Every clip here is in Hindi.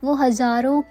वो हज़ारों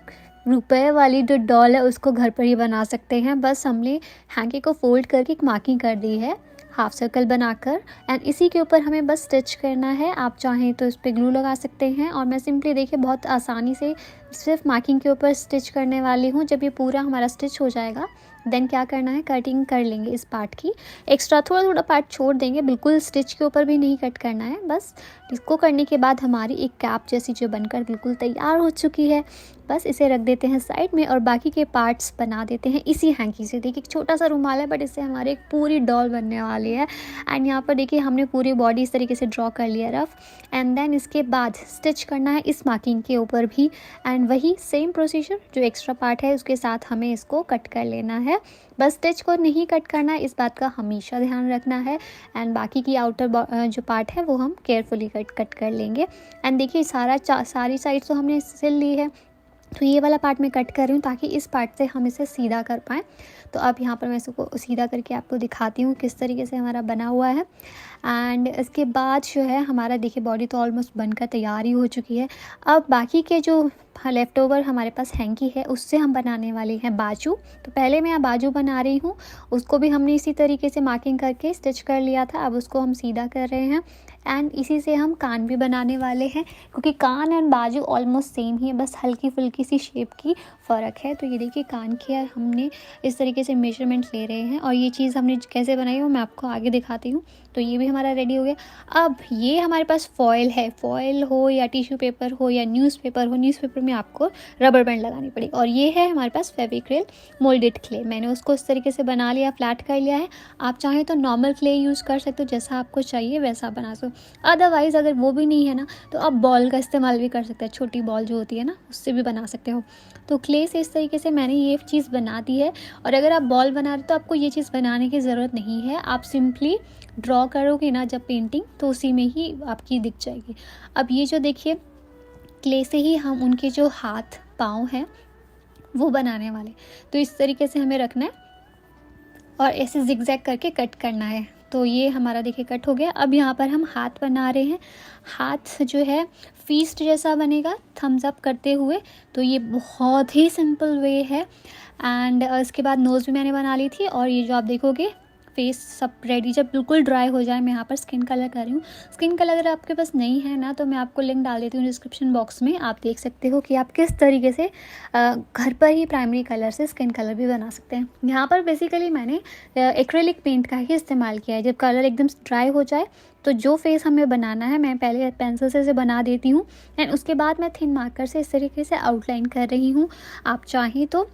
रुपए वाली जो डॉल है उसको घर पर ही बना सकते हैं। बस हमने हैंकी को फ़ोल्ड करके एक मार्किंग कर दी है हाफ सर्कल बनाकर, एंड इसी के ऊपर हमें बस स्टिच करना है। आप चाहें तो इस पे ग्लू लगा सकते हैं, और मैं सिंपली देखिए बहुत आसानी से सिर्फ मार्किंग के ऊपर स्टिच करने वाली हूँ। जब ये पूरा हमारा स्टिच हो जाएगा देन क्या करना है, कटिंग कर लेंगे इस पार्ट की। एक्स्ट्रा थोड़ा थोड़ा पार्ट छोड़ देंगे, बिल्कुल स्टिच के ऊपर भी नहीं कट करना है। बस इसको करने के बाद हमारी एक कैप जैसी जो बनकर बिल्कुल तैयार हो चुकी है। बस इसे रख देते हैं साइड में और बाकी के पार्ट्स बना देते हैं इसी हैंकी से। देखिए एक छोटा सा रुमाल है बट इससे हमारी एक पूरी डॉल बनने वाली है। एंड यहाँ पर देखिए हमने पूरी बॉडी इस तरीके से ड्रॉ कर लिया रफ, एंड देन इसके बाद स्टिच करना है इस मार्किंग के ऊपर भी। एंड वही सेम प्रोसीजर, जो एक्स्ट्रा पार्ट है उसके साथ हमें इसको कट कर लेना है। बस स्टिच को नहीं कट करना है, इस बात का हमेशा ध्यान रखना है। एंड बाकी की आउटर जो पार्ट है वो हम केयरफुली कट कर लेंगे। एंड देखिए सारी साइड तो हमने सिल ली है, तो ये वाला पार्ट मैं कट कर रही हूँ ताकि इस पार्ट से हम इसे सीधा कर पाएँ। तो अब यहाँ पर मैं इसको सीधा करके आपको दिखाती हूँ किस तरीके से हमारा बना हुआ है। एंड इसके बाद जो है हमारा देखिए बॉडी तो ऑलमोस्ट बनकर तैयार ही हो चुकी है। अब बाकी के जो लेफ़्ट ओवर हमारे पास हैंकी है उससे हम बनाने वाले हैं बाजू। तो पहले मैं बाजू बना रही हूँ, उसको भी हमने इसी तरीके से मार्किंग करके स्टिच कर लिया था। अब उसको हम सीधा कर रहे हैं, एंड इसी से हम कान भी बनाने वाले हैं, क्योंकि कान एंड बाजू ऑलमोस्ट सेम ही है, बस हल्की फुल्की सी शेप की फ़र्क है। तो ये देखिए कान की हमने इस तरीके से मेजरमेंट ले रहे हैं, और ये चीज़ हमने कैसे बनाई वो मैं आपको आगे दिखाती हूँ। तो ये भी हमारा रेडी हो गया। अब ये हमारे पास फॉयल है, फॉयल हो या टिश्यू पेपर हो या न्यूज़पेपर हो, न्यूज़पेपर में आपको रबर बैंड लगानी पड़ेगी। और ये है हमारे पास फेविक्रिल मोल्डेड क्ले, मैंने उसको इस तरीके से बना लिया, फ्लैट कर लिया है। आप चाहें तो नॉर्मल क्ले यूज़ कर सकते हो, जैसा आपको चाहिए वैसा बना सकते हो। अदरवाइज़ अगर वो भी नहीं है ना तो आप बॉल का इस्तेमाल भी कर सकते हैं, छोटी बॉल जो होती है ना उससे भी बना सकते हो। तो क्ले से इस तरीके से मैंने ये चीज़ बना दी है। और अगर आप बॉल बना रहे हो तो आपको ये चीज़ बनाने की ज़रूरत नहीं है, आप सिंपली ड्रॉ करोगे ना जब पेंटिंग तो उसी में ही आपकी दिख जाएगी। अब ये जो देखिए क्ले से ही हम उनके जो हाथ पाँव हैं वो बनाने वाले, तो इस तरीके से हमें रखना है और ऐसे जिगजैग करके कट करना है। तो ये हमारा देखिए कट हो गया। अब यहाँ पर हम हाथ बना रहे हैं, हाथ जो है फीस्ट जैसा बनेगा थम्स अप करते हुए। तो ये बहुत ही सिंपल वे है। एंड इसके बाद नोज़ भी मैंने बना ली थी, और ये जो आप देखोगे फेस सब रेडी, जब बिल्कुल ड्राई हो जाए। मैं यहाँ पर स्किन कलर कर रही हूँ। स्किन कलर अगर आपके पास नहीं है ना तो मैं आपको लिंक डाल देती हूँ डिस्क्रिप्शन बॉक्स में, आप देख सकते हो कि आप किस तरीके से घर पर ही प्राइमरी कलर से स्किन कलर भी बना सकते हैं। यहाँ पर बेसिकली मैंने एक्रेलिक पेंट का ही इस्तेमाल किया है। जब कलर एकदम ड्राई हो जाए तो जो फेस हमें बनाना है मैं पहले पेंसिल से इसे बना देती हूँ, एंड उसके बाद मैं थिन मार्कर से इस तरीके से आउटलाइन कर रही हूँ। आप चाहें तो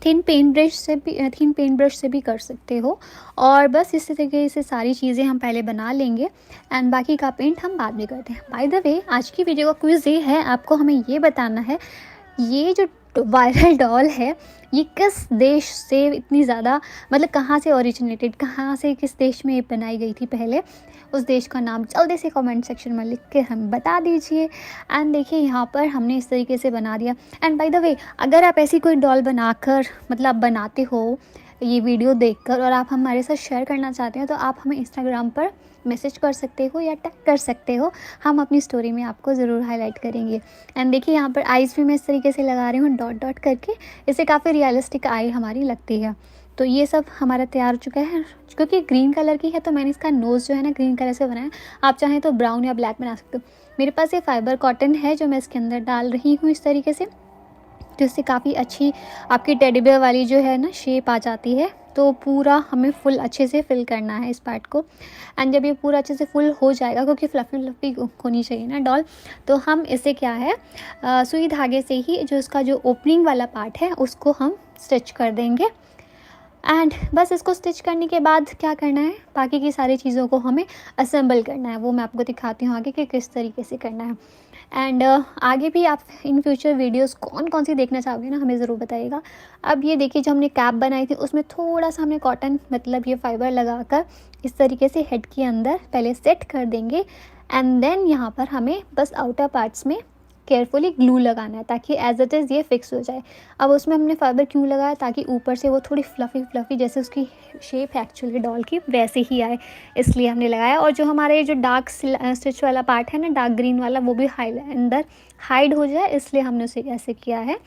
थिन पेंट ब्रश से भी कर सकते हो। और बस इसी तरीके से सारी चीज़ें हम पहले बना लेंगे, एंड बाकी का पेंट हम बाद में करते हैं। बाय द वे आज की वीडियो का क्विज़ ये है, आपको हमें ये बताना है ये जो वायरल डॉल है ये किस देश से इतनी ज़्यादा, मतलब कहाँ से ओरिजिनेटेड, कहाँ से किस देश में ये बनाई गई थी पहले, उस देश का नाम जल्दी से कमेंट सेक्शन में लिख के हम बता दीजिए। एंड देखिए यहाँ पर हमने इस तरीके से बना दिया। एंड बाय द वे अगर आप ऐसी कोई डॉल बनाकर मतलब बनाते हो ये वीडियो देखकर और आप हमारे साथ शेयर करना चाहते हो तो आप हमें इंस्टाग्राम पर मैसेज कर सकते हो या टैग कर सकते हो, हम अपनी स्टोरी में आपको ज़रूर हाईलाइट करेंगे। एंड देखिए यहाँ पर आईज़ भी मैं इस तरीके से लगा रही हूँ डॉट डॉट करके, इससे काफ़ी रियलिस्टिक आई हमारी लगती है। तो ये सब हमारा तैयार हो चुका है। क्योंकि ग्रीन कलर की है तो मैंने इसका नोज़ जो है ना ग्रीन कलर से बनाया। आप चाहें तो ब्राउन या ब्लैक बना सकते हो। मेरे पास ये फाइबर कॉटन है जो मैं इसके अंदर डाल रही हूँ इस तरीके से, जिससे काफ़ी अच्छी आपकी टेडी बेयर वाली जो है ना शेप आ जाती है। तो पूरा हमें फुल अच्छे से फिल करना है इस पार्ट को। एंड जब ये पूरा अच्छे से फुल हो जाएगा, क्योंकि फ्लफ़ी फ्लफ़ी होनी चाहिए ना डॉल, तो हम इसे क्या है सुई धागे से ही जो इसका जो ओपनिंग वाला पार्ट है उसको हम स्टिच कर देंगे। एंड बस इसको स्टिच करने के बाद क्या करना है, बाकी की सारी चीज़ों को हमें असेंबल करना है, वो मैं आपको दिखाती हूँ आगे कि किस तरीके से करना है। एंड आगे भी आप इन फ्यूचर वीडियोस कौन कौन सी देखना चाहोगे ना हमें ज़रूर बताइएगा। अब ये देखिए जो हमने कैप बनाई थी उसमें थोड़ा सा हमने कॉटन मतलब ये फाइबर लगाकर इस तरीके से हेड के अंदर पहले सेट कर देंगे, एंड देन यहाँ पर हमें बस आउटर पार्ट्स में केयरफुली ग्लू लगाना है ताकि एज इट इज़ ये फिक्स हो जाए। अब उसमें हमने फाइबर क्यों लगाया, ताकि ऊपर से वो थोड़ी फ्लफ़ी फ्लफ़ी जैसे उसकी शेप है एक्चुअली डॉल की वैसे ही आए, इसलिए हमने लगाया। और जो हमारे ये जो डार्क स्टिच वाला पार्ट है ना, डार्क ग्रीन वाला, वो भी अंदर हाइड हो जाए, इसलिए हमने उसे ऐसे किया है।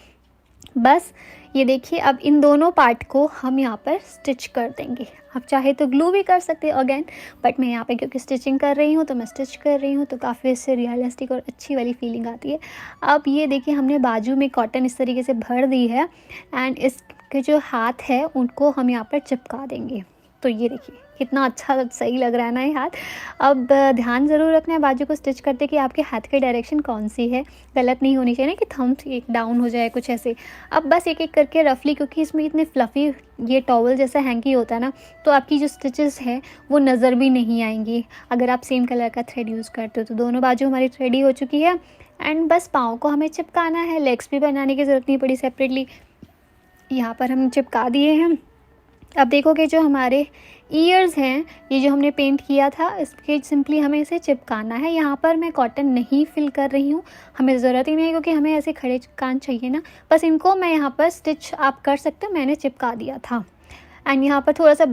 बस ये देखिए, अब इन दोनों पार्ट को हम यहाँ पर स्टिच कर देंगे। आप चाहे तो ग्लू भी कर सकते हैं अगेन, बट मैं यहाँ पे क्योंकि स्टिचिंग कर रही हूँ तो मैं स्टिच कर रही हूँ, तो काफ़ी इससे रियलिस्टिक और अच्छी वाली फीलिंग आती है। अब ये देखिए, हमने बाजू में कॉटन इस तरीके से भर दी है एंड इसके जो हाथ है उनको हम यहाँ पर चिपका देंगे। तो ये देखिए कितना अच्छा सही लग रहा है ना ये हाथ। अब ध्यान ज़रूर रखना है बाजू को स्टिच करते कि आपके हाथ की डायरेक्शन कौन सी है, गलत नहीं होनी चाहिए ना कि थंब एक डाउन हो जाए कुछ ऐसे। अब बस एक एक करके रफली, क्योंकि इसमें इतने फ्लफ़ी ये टॉवल जैसा हैंकी होता है ना, तो आपकी जो स्टिचेस हैं वो नज़र भी नहीं आएंगी अगर आप सेम कलर का थ्रेड यूज़ करते हो। तो दोनों बाजू हमारी रेडी हो चुकी है एंड बस पाँव को हमें चिपकाना है। लेग्स भी बनाने की ज़रूरत नहीं पड़ी सेपरेटली, यहाँ पर हम चिपका दिए हैं। अब देखोगे जो हमारे ईयर्स हैं, ये जो हमने पेंट किया था, इसके सिंपली हमें इसे चिपकाना है। यहाँ पर मैं कॉटन नहीं फिल कर रही हूँ, हमें ज़रूरत ही नहीं है क्योंकि हमें ऐसे खड़े कान चाहिए ना। बस इनको मैं यहाँ पर स्टिच आप कर सकते हो, मैंने चिपका दिया था। एंड यहाँ पर थोड़ा सा